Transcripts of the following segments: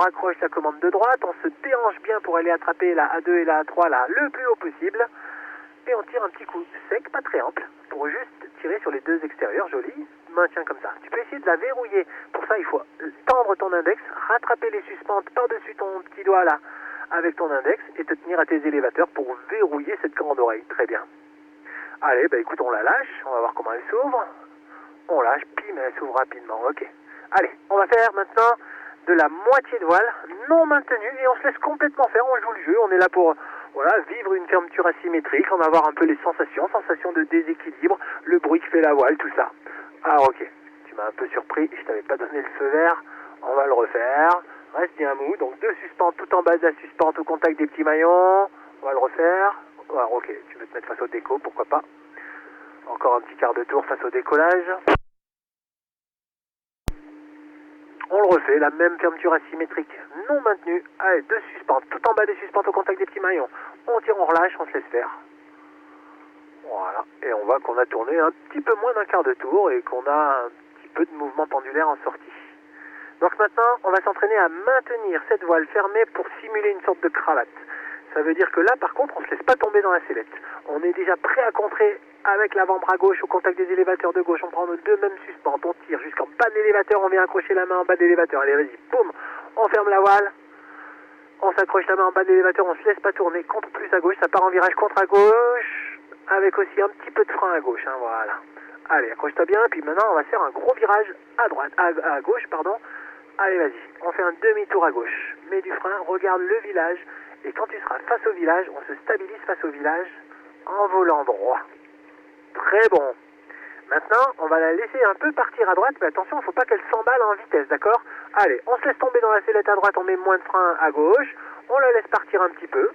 raccroche la commande de droite, on se déhanche bien pour aller attraper la A2 et la A3 là le plus haut possible. Et on tire un petit coup sec, pas très ample, pour juste tirer sur les deux extérieurs, joli, maintien comme ça. Tu peux essayer de la verrouiller. Pour ça, il faut tendre ton index, rattraper les suspentes par-dessus ton petit doigt là, avec ton index, et te tenir à tes élévateurs pour verrouiller cette grande oreille. Très bien. Allez, bah écoute, on la lâche, on va voir comment elle s'ouvre. On lâche, puis mais elle s'ouvre rapidement, ok. Allez, on va faire maintenant de la moitié de voile, non maintenue, et on se laisse complètement faire, on joue le jeu, on est là pour voilà, vivre une fermeture asymétrique, en avoir un peu les sensations de déséquilibre, le bruit que fait la voile, tout ça. Ah ok, tu m'as un peu surpris, je t'avais pas donné le feu vert, on va le refaire, reste bien mou, donc deux suspentes tout en bas de la suspente au contact des petits maillons, on va le refaire, alors ok, tu veux te mettre face au déco, pourquoi pas, encore un petit quart de tour face au décollage. On le refait, la même fermeture asymétrique non maintenue. Allez, deux suspentes, tout en bas des suspentes au contact des petits maillons. On tire, on relâche, on se laisse faire. Voilà, et on voit qu'on a tourné un petit peu moins d'un quart de tour et qu'on a un petit peu de mouvement pendulaire en sortie. Donc maintenant, on va s'entraîner à maintenir cette voile fermée pour simuler une sorte de cravate. Ça veut dire que là, par contre, on ne se laisse pas tomber dans la sellette. On est déjà prêt à contrer avec l'avant-bras gauche au contact des élévateurs de gauche. On prend nos deux mêmes suspentes, on tire jusqu'en bas de l'élévateur, on vient accrocher la main en bas de l'élévateur. Allez, vas-y, boum, on ferme la voile, on s'accroche la main en bas de l'élévateur, on ne se laisse pas tourner, contre plus à gauche, ça part en virage contre à gauche, avec aussi un petit peu de frein à gauche, hein, voilà. Allez, accroche-toi bien, et puis maintenant, on va faire un gros virage à droite, à gauche, pardon. Allez, vas-y, on fait un demi-tour à gauche. Mets du frein, regarde le village. Et quand tu seras face au village, on se stabilise face au village en volant droit. Très bon. Maintenant, on va la laisser un peu partir à droite, mais attention, il ne faut pas qu'elle s'emballe en vitesse, d'accord? Allez, on se laisse tomber dans la sellette à droite, on met moins de frein à gauche, on la laisse partir un petit peu.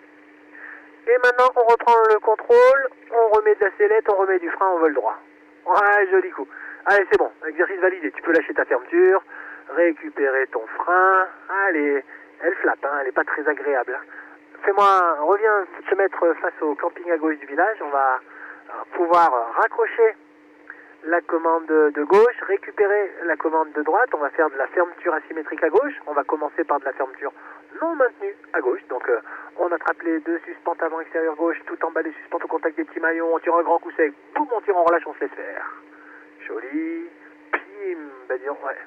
Et maintenant, on reprend le contrôle, on remet de la sellette, on remet du frein, on vole droit. Ouais, joli coup. Allez, c'est bon, exercice validé. Tu peux lâcher ta fermeture, récupérer ton frein. Allez, elle flappe, hein, elle n'est pas très agréable. Reviens se mettre face au camping à gauche du village. On va pouvoir raccrocher la commande de gauche, récupérer la commande de droite. On va faire de la fermeture asymétrique à gauche. On va commencer par de la fermeture non maintenue à gauche. Donc on attrape les deux suspentes avant extérieur gauche, tout en bas des suspentes au contact des petits maillons. On tire un grand coup sec, boum, on tire, on relâche, on se laisse faire. Joli, pim, bah disons, ouais.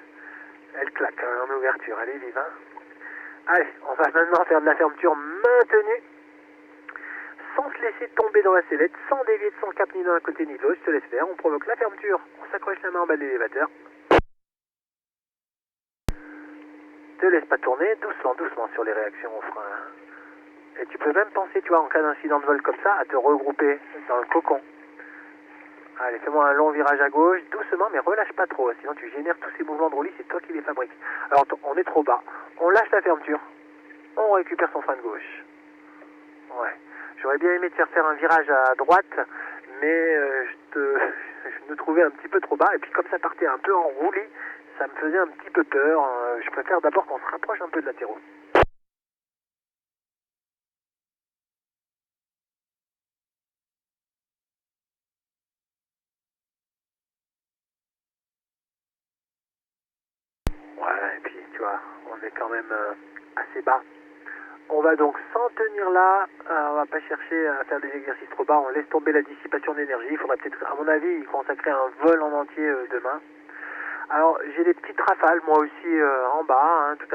Elle claque hein, en ouverture, elle est vive. Hein. Allez, on va maintenant faire de la fermeture maintenue, sans se laisser tomber dans la sellette, sans dévier de son cap ni d'un côté ni de l'autre. Je te laisse faire, on provoque la fermeture, on s'accroche la main en bas de l'élévateur. Te laisse pas tourner, doucement, doucement sur les réactions au frein. Hein. Et tu peux même penser, tu vois, en cas d'incident de vol comme ça, à te regrouper dans le cocon. Allez, fais-moi un long virage à gauche, doucement, mais relâche pas trop, sinon tu génères tous ces mouvements de roulis, c'est toi qui les fabriques. Alors, on est trop bas, on lâche la fermeture, on récupère son frein de gauche. Ouais, j'aurais bien aimé te faire un virage à droite, mais je me trouvais un petit peu trop bas, et puis comme ça partait un peu en roulis, ça me faisait un petit peu peur. Je préfère d'abord qu'on se rapproche un peu de la terreau. Voilà, et puis tu vois, on est quand même assez bas. On va donc s'en tenir là, on va pas chercher à faire des exercices trop bas, on laisse tomber la dissipation d'énergie. Il faudra peut-être, à mon avis, consacrer un vol en entier demain. Alors j'ai des petites rafales moi aussi en bas, hein, tout à